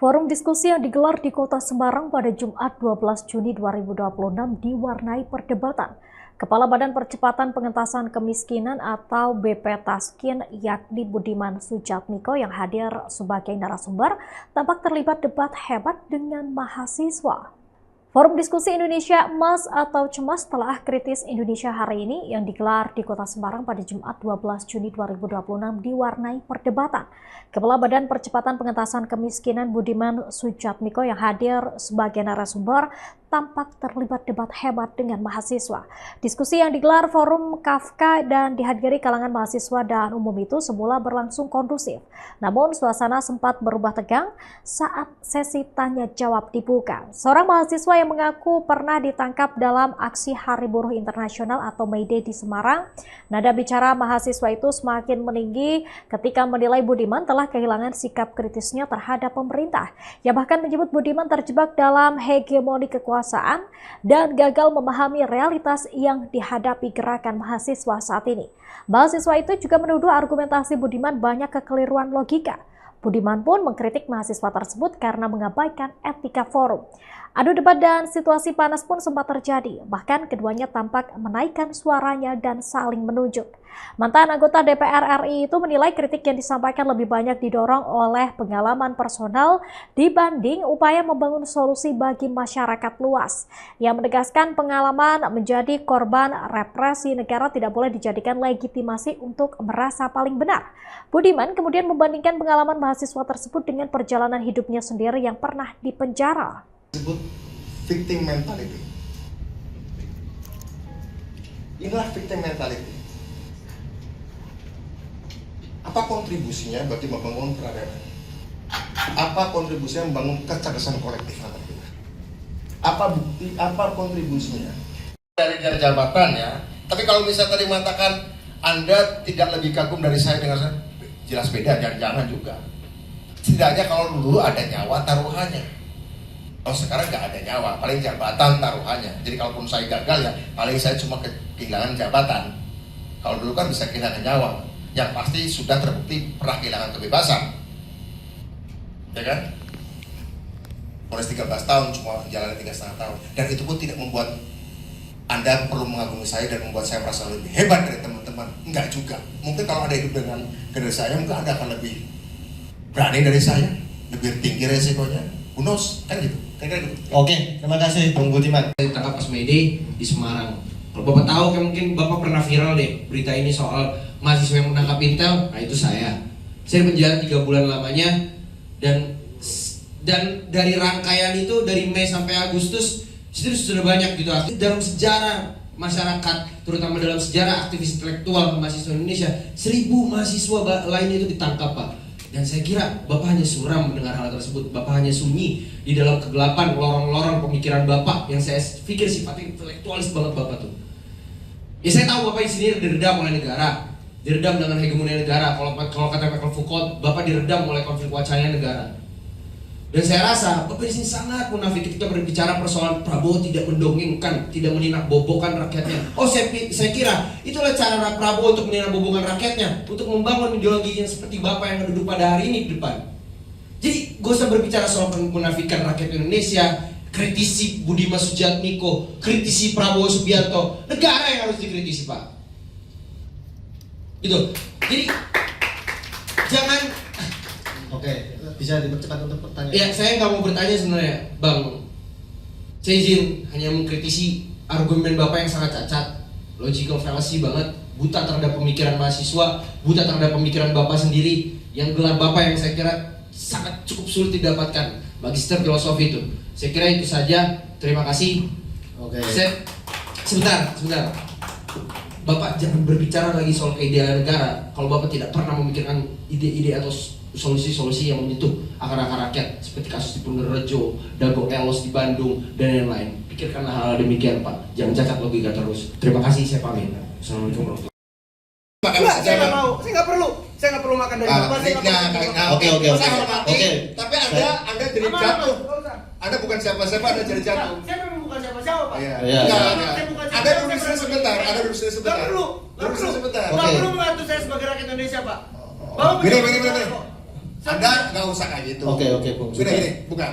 Forum diskusi yang digelar di Kota Semarang pada Jumat 12 Juni 2026 diwarnai perdebatan. Kepala Badan Percepatan Pengentasan Kemiskinan atau BPTASKIN yakni Budiman Sujatmiko yang hadir sebagai narasumber tampak terlibat debat hebat dengan mahasiswa. Forum Diskusi Indonesia Emas atau Cemas Telah Kritis Indonesia hari ini yang digelar di Kota Semarang pada Jumat 12 Juni 2026 diwarnai perdebatan. Kepala Badan Percepatan Pengentasan Kemiskinan Budiman Sujatmiko yang hadir sebagai narasumber tampak terlibat debat hebat dengan mahasiswa. Diskusi yang digelar Forum Kafka dan dihadiri kalangan mahasiswa dan umum itu semula berlangsung kondusif. Namun suasana sempat berubah tegang saat sesi tanya jawab dibuka. Seorang mahasiswa yang mengaku pernah ditangkap dalam aksi Hari Buruh Internasional atau May Day di Semarang. Nada bicara mahasiswa itu semakin meninggi ketika menilai Budiman telah kehilangan sikap kritisnya terhadap pemerintah. Ia bahkan menyebut Budiman terjebak dalam hegemoni kekuasaan dan gagal memahami realitas yang dihadapi gerakan mahasiswa saat ini. Mahasiswa itu juga menuduh argumentasi Budiman banyak kekeliruan logika. Budiman pun mengkritik mahasiswa tersebut karena mengabaikan etika forum. Adu debat dan situasi panas pun sempat terjadi, bahkan keduanya tampak menaikkan suaranya dan saling menunjuk. Mantan anggota DPR RI itu menilai kritik yang disampaikan lebih banyak didorong oleh pengalaman personal dibanding upaya membangun solusi bagi masyarakat luas. Yang menegaskan pengalaman menjadi korban represi negara tidak boleh dijadikan legitimasi untuk merasa paling benar. Budiman kemudian membandingkan pengalaman mahasiswa tersebut dengan perjalanan hidupnya sendiri yang pernah dipenjara. Disebut victim mentality. Inilah victim mentality. Apa kontribusinya bagi membangun peradaban? Apa kontribusinya membangun kecerdasan kolektif antar kita? Apa bukti? Apa kontribusinya? Dari jabatan ya. Tapi kalau misalnya tadi mengatakan Anda tidak lebih kagum dari saya dengan saya, jelas beda. Jangan juga. Setidaknya kalau dulu ada nyawa taruhannya. Kalau sekarang nggak ada nyawa, paling jabatan taruhannya. Jadi kalaupun saya gagal ya, paling saya cuma kehilangan jabatan. Kalau dulu kan bisa kehilangan nyawa. Yang pasti sudah terbukti pernah kehilangan kebebasan. Ya kan? Ponis 13 tahun, cuma jalan 3,5 tahun. Dan itu pun tidak membuat Anda perlu mengagumi saya dan membuat saya merasa lebih hebat dari teman-teman. Enggak juga. Mungkin kalau Anda hidup dengan generasi saya, mungkin Anda akan lebih berani dari saya, lebih tinggi resikonya. Who knows? Kan gitu. Oke, terima kasih Bung Budiman. Ditangkap pas May Day di Semarang. Kalau Bapak tahu kan mungkin Bapak pernah viral deh berita ini soal mahasiswa yang menangkap Intel. Nah itu saya. Saya penjara 3 bulan lamanya dan dari rangkaian itu dari Mei sampai Agustus itu sudah banyak gitu. Dalam sejarah masyarakat, terutama dalam sejarah aktivis intelektual mahasiswa Indonesia, 1000 mahasiswa lain itu ditangkap, Pak. Dan saya kira Bapak hanya suram mendengar hal tersebut. Bapak hanya sunyi di dalam kegelapan lorong-lorong pemikiran Bapak yang saya pikir sifatnya intelektualis banget Bapak tuh. Ya saya tahu Bapak di sini diredam oleh negara, diredam dengan hegemoni negara. Kalau kata Michael Foucault, Bapak diredam oleh konflik wacana negara. Dan saya rasa Bapak di sini sangat munafik ketika berbicara persoalan Prabowo tidak mendongengkan, tidak meninak bobokan rakyatnya. Oh saya kira itulah cara Prabowo untuk meninak bobokan rakyatnya, untuk membangun ideologi yang seperti Bapak yang duduk pada hari ini di depan. Jadi gak usah berbicara soal menafikan rakyat Indonesia, kritisi Budiman Sujatmiko, kritisi Prabowo Subianto, negara yang harus dikritisi Pak. Gitu. Jadi jangan. Oke, bisa dipercepat untuk pertanyaan. Ya, saya nggak mau bertanya sebenarnya, Bang. Saya izin hanya mengkritisi argumen Bapak yang sangat cacat, logical fallacy banget, buta terhadap pemikiran mahasiswa, buta terhadap pemikiran Bapak sendiri, yang gelar Bapak yang saya kira sangat cukup sulit didapatkan, magister filosofi itu. Saya kira itu saja. Terima kasih. Oke. Sebentar. Bapak jangan berbicara lagi soal keidealan negara kalau Bapak tidak pernah memikirkan ide-ide atau solusi-solusi yang menyentuh akar-akar rakyat seperti kasus di Purworejo, Dago Elos di Bandung dan lain-lain. Pikirkanlah hal demikian Pak. Jangan cacat logika terus. Terima kasih, saya pamit. Assalamualaikum warahmatullahi wabarakatuh. Saya nggak mau. Saya nggak perlu makan dari Bapak. Oke. Tapi Anda jadi jatuh. Anda bukan siapa-siapa, Anda jadi jatuh. Saya memang bukan siapa-siapa Pak. Iya. Anda duduk di sini sebentar. Nggak perlu mengatur saya sebagai rakyat Indonesia Pak. Gini. Anda nggak usah kayak gitu. Oke, Bung. Sudah ini, bukan.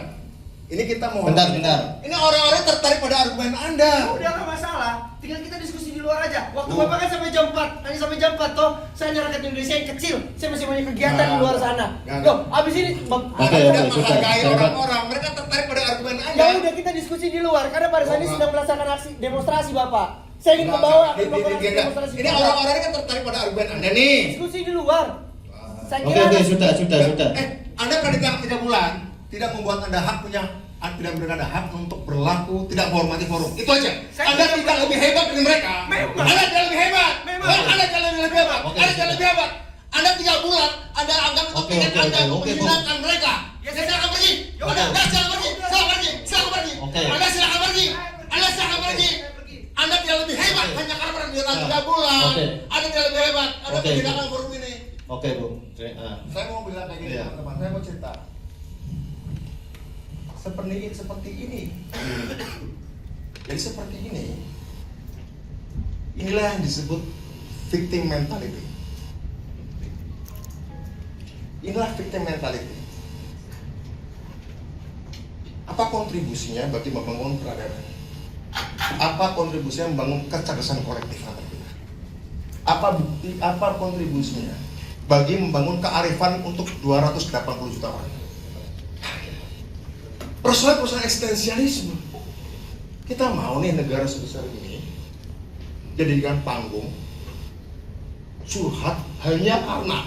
Ini kita mau. Bentar. Ini orang-orang tertarik pada argumen Anda. Udah nggak masalah, tinggal kita diskusi di luar aja. Waktu Bapak kan sampai jam 4, hanya sampai jam 4 toh. Saya rakyat Indonesia yang kecil, saya masih banyak kegiatan di luar sana. Loh, abis ini Bang, Oke, Anda sudah. menghargai orang-orang, mereka tertarik pada argumen Anda. ya udah kita diskusi di luar karena pada saat ini sedang melaksanakan aksi demonstrasi Bapak. Saya ingin membawa demonstrasi. Ini orang-orang ini kan tertarik pada argumen Anda nih. Diskusi di luar. Saya Oke, kira sudah. Anda pernah ditangkap 3 bulan, tidak membuat Anda tidak memberikan Anda hak untuk berlaku, tidak menghormati forum. Itu aja. Anda tidak lebih hebat dari mereka. Memang. Anda tidak lebih hebat. Memang. Anda tidak lebih hebat. Oke, Anda tidak lebih hebat. Anda 3 bulan, Anda anggap untuk Oke, Anda oke, menghinakan mereka. Ya silakan pergi. Silakan pergi. Oke. Anda silakan pergi. Anda tidak lebih hebat hanya karena pernah ditahan 3 bulan. Oke. Anda tidak lebih hebat. Anda Oke. menghinakan forum ini. Oke, Bung. Saya mau bilang kayak gini, Iya. teman-teman. Saya mau cerita. Seperti ini. Jadi seperti ini. Inilah yang disebut victim mentality. Inilah victim mentality. Apa kontribusinya bagi membangun peradaban? Apa kontribusinya membangun kecerdasan kolektif antar kita? Apa kontribusinya bagi membangun kearifan untuk 280 juta orang? Persoalan eksistensialisme. Kita mau nih negara sebesar ini jadikan panggung curhat hanya karena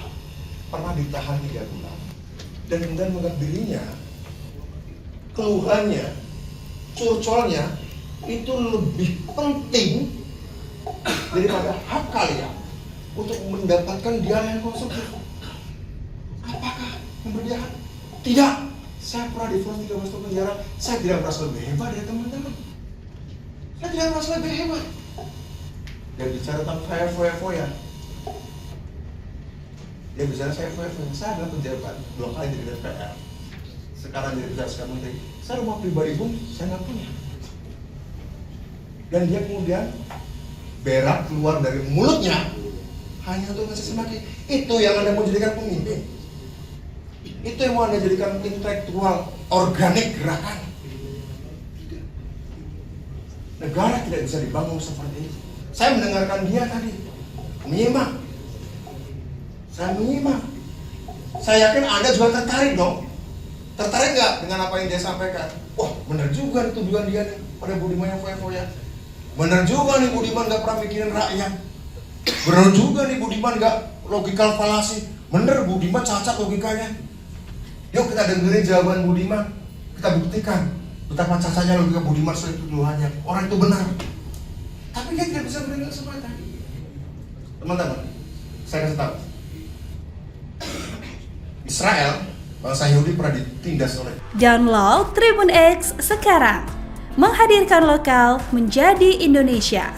pernah ditahan 3 bulan dan kemudian menganggap dirinya, keluhannya, curcolnya itu lebih penting daripada hak kalian untuk mendapatkan dialog yang konstruktif. Apakah memberi hak? Tidak. Saya pernah di forum 13 tahun penjara, saya tidak merasa lebih hebat dari teman-teman. Saya tidak merasa lebih hebat. Dia bicara tentang saya foya-foya. Dia bicara saya foya-foya. Saya adalah pejabat, 2 kali jadi DPR. Sekarang jadi pejabat menteri. Saya rumah pribadi pun saya nggak punya. Dan dia kemudian berak keluar dari mulutnya hanya untuk ngasih semaki. Itu yang Anda mau jadikan pemimpin. Itu yang mau Anda jadikan intelektual organik gerakan. Negara tidak bisa dibangun seperti itu. Saya mendengarkan dia tadi, menyimak. Saya yakin Anda juga tertarik dong. Tertarik nggak dengan apa yang dia sampaikan? Wah, benar juga nih tuduhan dia nih pada Budiman yang foya-foya. Benar juga nih Budiman nggak pernah mikirin rakyat. Benar juga nih Budiman nggak logikal falasi. Bener Budiman cacat logikanya. Yuk kita dengerin jawaban Budiman. Kita buktikan betapa cacatnya logika Budiman soal tuduhannya. Orang itu benar. Tapi dia tidak bisa memberikan kesempatan. Teman-teman, saya kasih tahu. Israel, bangsa Yahudi pernah ditindas oleh. Download Tribun X sekarang. Menghadirkan lokal menjadi Indonesia.